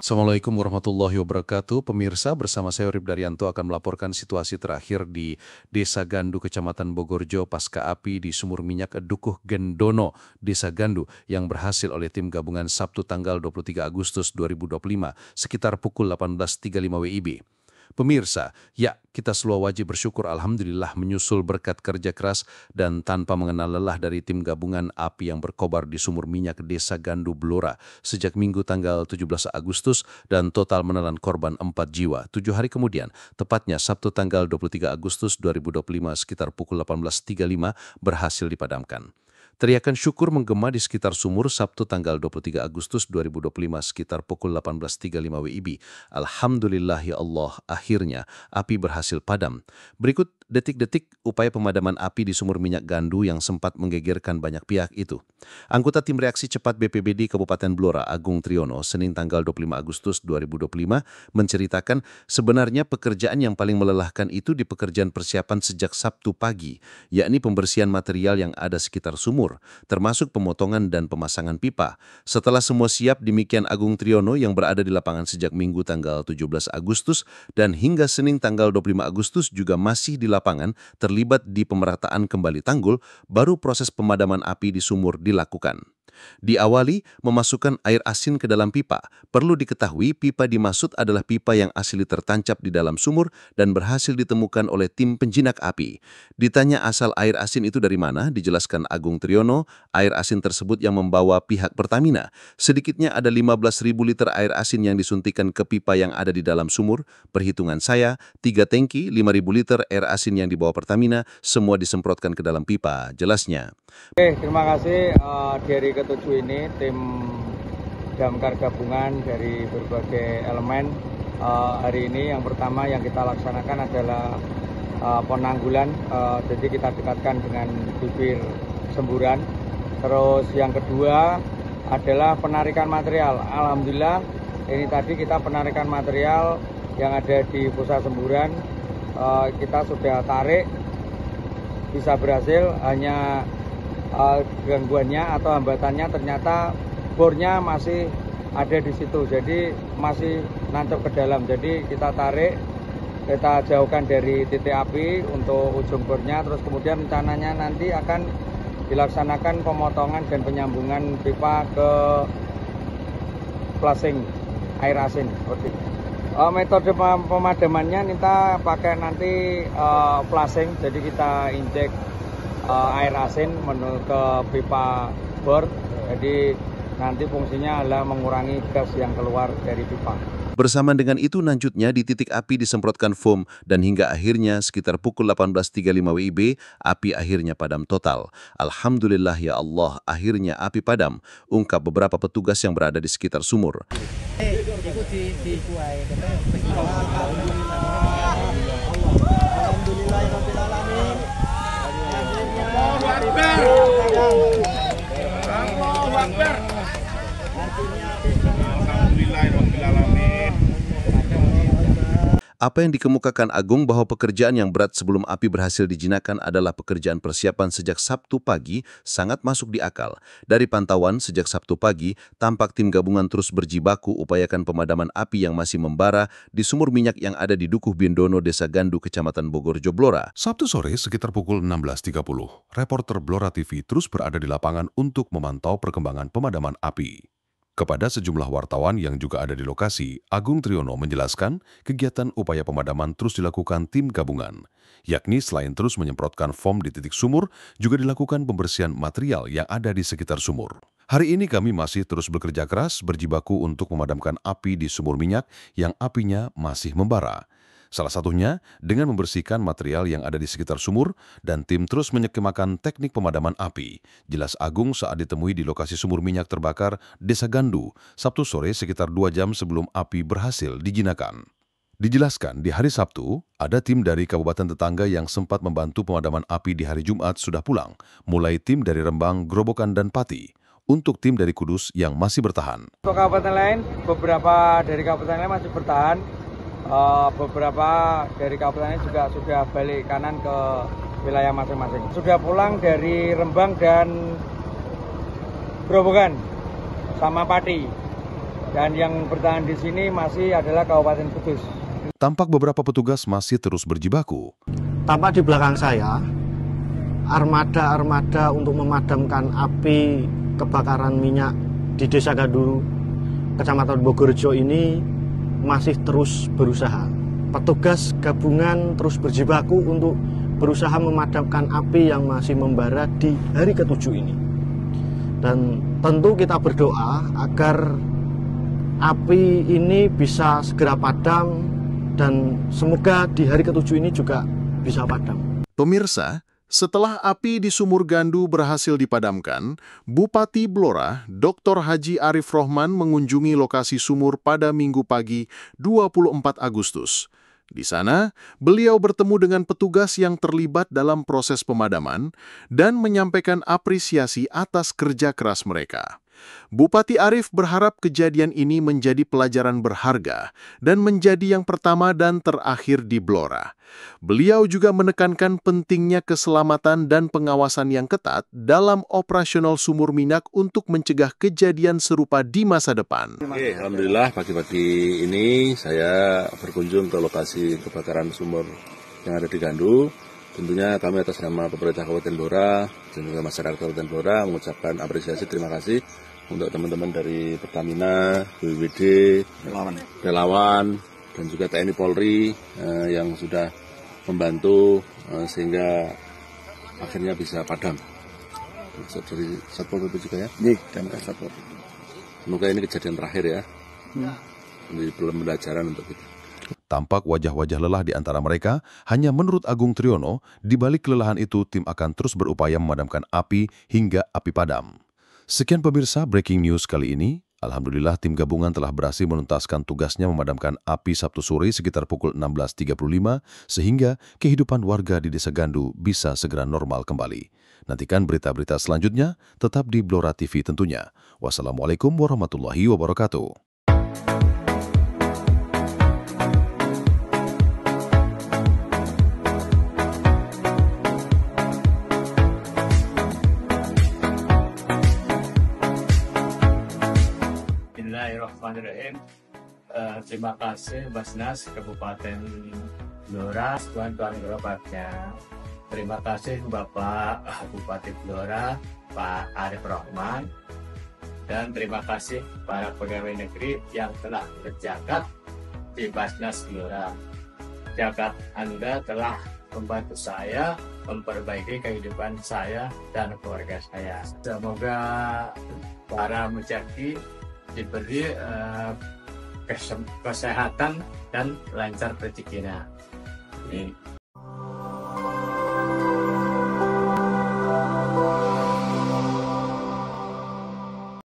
Assalamualaikum warahmatullahi wabarakatuh. Pemirsa, bersama saya Urip Daryanto akan melaporkan situasi terakhir di Desa Gandu, Kecamatan Bogorjo, pasca api di sumur minyak Dukuh Gendono, Desa Gandu, yang berhasil oleh tim gabungan Sabtu tanggal 23 Agustus 2025, sekitar pukul 18.35 WIB. Pemirsa, ya, kita semua wajib bersyukur alhamdulillah menyusul berkat kerja keras dan tanpa mengenal lelah dari tim gabungan api yang berkobar di sumur minyak Desa Gandu Blora sejak Minggu tanggal 17 Agustus dan total menelan korban 4 jiwa. 7 hari kemudian, tepatnya Sabtu tanggal 23 Agustus 2025 sekitar pukul 18.35 berhasil dipadamkan. Teriakan syukur menggema di sekitar sumur Sabtu tanggal 23 Agustus 2025 sekitar pukul 18.35 WIB. Alhamdulillah ya Allah, akhirnya api berhasil padam. Berikut detik-detik upaya pemadaman api di sumur minyak Gandu yang sempat menggegerkan banyak pihak itu. Anggota tim reaksi cepat BPBD Kabupaten Blora, Agung Triyono, Senin tanggal 25 Agustus 2025 menceritakan sebenarnya pekerjaan yang paling melelahkan itu di pekerjaan persiapan sejak Sabtu pagi, yakni pembersihan material yang ada sekitar sumur, termasuk pemotongan dan pemasangan pipa. Setelah semua siap, demikian Agung Triyono yang berada di lapangan sejak Minggu tanggal 17 Agustus dan hingga Senin tanggal 25 Agustus juga masih di lapangan terlibat di pemerataan kembali tanggul, baru proses pemadaman api di sumur dilakukan. Diawali memasukkan air asin ke dalam pipa. Perlu diketahui pipa dimaksud adalah pipa yang asli tertancap di dalam sumur dan berhasil ditemukan oleh tim penjinak api. Ditanya asal air asin itu dari mana, dijelaskan Agung Triyono, air asin tersebut yang membawa pihak Pertamina. Sedikitnya ada 15.000 liter air asin yang disuntikan ke pipa yang ada di dalam sumur. Perhitungan saya, 3 tangki, 5.000 liter air asin yang dibawa Pertamina, semua disemprotkan ke dalam pipa, jelasnya. Oke, terima kasih dari ketujuh ini tim damkar gabungan dari berbagai elemen. Hari ini yang pertama yang kita laksanakan adalah penanggulan, jadi kita dekatkan dengan bibir semburan. Terus yang kedua adalah penarikan material. Alhamdulillah ini tadi kita penarikan material yang ada di pusat semburan, kita sudah tarik, bisa berhasil. Hanya gangguannya atau hambatannya ternyata bornya masih ada di situ, jadi masih nancap ke dalam. Jadi kita tarik, kita jauhkan dari titik api untuk ujung bornya, terus kemudian rencananya nanti akan dilaksanakan pemotongan dan penyambungan pipa ke flushing air asin. Metode pemadamannya kita pakai nanti flushing, jadi kita injek air asin menuju ke pipa bor, jadi nanti fungsinya adalah mengurangi gas yang keluar dari pipa. Bersama dengan itu, lanjutnya di titik api disemprotkan foam dan hingga akhirnya sekitar pukul 18.35 WIB, api akhirnya padam total. Alhamdulillah ya Allah, akhirnya api padam, ungkap beberapa petugas yang berada di sekitar sumur. Apa yang dikemukakan Agung bahwa pekerjaan yang berat sebelum api berhasil dijinakan adalah pekerjaan persiapan sejak Sabtu pagi sangat masuk di akal. Dari pantauan sejak Sabtu pagi, tampak tim gabungan terus berjibaku upayakan pemadaman api yang masih membara di sumur minyak yang ada di Dukuh Gendono, Desa Gandu, Kecamatan Bogorjo, Blora. Sabtu sore sekitar pukul 16.30, reporter Blora TV terus berada di lapangan untuk memantau perkembangan pemadaman api. Kepada sejumlah wartawan yang juga ada di lokasi, Agung Triyono menjelaskan kegiatan upaya pemadaman terus dilakukan tim gabungan, yakni selain terus menyemprotkan foam di titik sumur, juga dilakukan pembersihan material yang ada di sekitar sumur. Hari ini kami masih terus bekerja keras berjibaku untuk memadamkan api di sumur minyak yang apinya masih membara. Salah satunya dengan membersihkan material yang ada di sekitar sumur dan tim terus menyekemakan teknik pemadaman api. Jelas Agung saat ditemui di lokasi sumur minyak terbakar Desa Gandu, Sabtu sore sekitar 2 jam sebelum api berhasil dijinakan. Dijelaskan di hari Sabtu, ada tim dari kabupaten tetangga yang sempat membantu pemadaman api di hari Jumat sudah pulang, mulai tim dari Rembang, Grobogan, dan Pati. Untuk tim dari Kudus yang masih bertahan. Untuk kabupaten lain, beberapa dari kabupaten lain masih bertahan. Beberapa dari kabupaten lain juga sudah balik kanan ke wilayah masing-masing. Sudah pulang dari Rembang dan Grobogan sama Pati. Dan yang bertahan di sini masih adalah Kabupaten Kudus. Tampak beberapa petugas masih terus berjibaku. Tampak di belakang saya, armada-armada untuk memadamkan api kebakaran minyak di Desa Gandu, Kecamatan Bogorjo ini masih terus berusaha. Petugas gabungan terus berjibaku untuk berusaha memadamkan api yang masih membara di hari ke-7 ini. Dan tentu kita berdoa agar api ini bisa segera padam dan semoga di hari ke-7 ini juga bisa padam. Pemirsa, setelah api di Sumur Gandu berhasil dipadamkan, Bupati Blora, Dr. Haji Arif Rohman mengunjungi lokasi sumur pada Minggu pagi 24 Agustus. Di sana, beliau bertemu dengan petugas yang terlibat dalam proses pemadaman dan menyampaikan apresiasi atas kerja keras mereka. Bupati Arif berharap kejadian ini menjadi pelajaran berharga dan menjadi yang pertama dan terakhir di Blora. Beliau juga menekankan pentingnya keselamatan dan pengawasan yang ketat dalam operasional sumur minyak untuk mencegah kejadian serupa di masa depan. Oke, alhamdulillah pagi-pagi ini saya berkunjung ke lokasi kebakaran sumur yang ada di Gandu. Tentunya kami atas nama pemerintah Kabupaten Blora dan juga masyarakat Kabupaten Blora mengucapkan apresiasi, terima kasih untuk teman-teman dari Pertamina, BPBD, relawan, dan juga TNI Polri yang sudah membantu sehingga akhirnya bisa padam. Maksud dari Satpol PP juga ya? Iya, dan Satpol. Semoga ini kejadian terakhir ya. Ini pembelajaran untuk kita. Tampak wajah-wajah lelah di antara mereka, hanya menurut Agung Triyono, di balik kelelahan itu tim akan terus berupaya memadamkan api hingga api padam. Sekian pemirsa breaking news kali ini. Alhamdulillah tim gabungan telah berhasil menuntaskan tugasnya memadamkan api Sabtu sore sekitar pukul 16.35 sehingga kehidupan warga di Desa Gandu bisa segera normal kembali. Nantikan berita-berita selanjutnya tetap di Blora TV tentunya. Wassalamualaikum warahmatullahi wabarakatuh. Bismillahirrahmanirrahim. Terima kasih Basnas Kabupaten Blora, tuan-tuan gerobaknya. Terima kasih Bapak Bupati Blora, Pak Arif Rohman, dan terima kasih para pegawai negeri yang telah berjagat di Basnas Blora. Jagat Anda telah membantu saya memperbaiki kehidupan saya dan keluarga saya. Semoga para mujaki diberi kesehatan dan lancar rezekinya.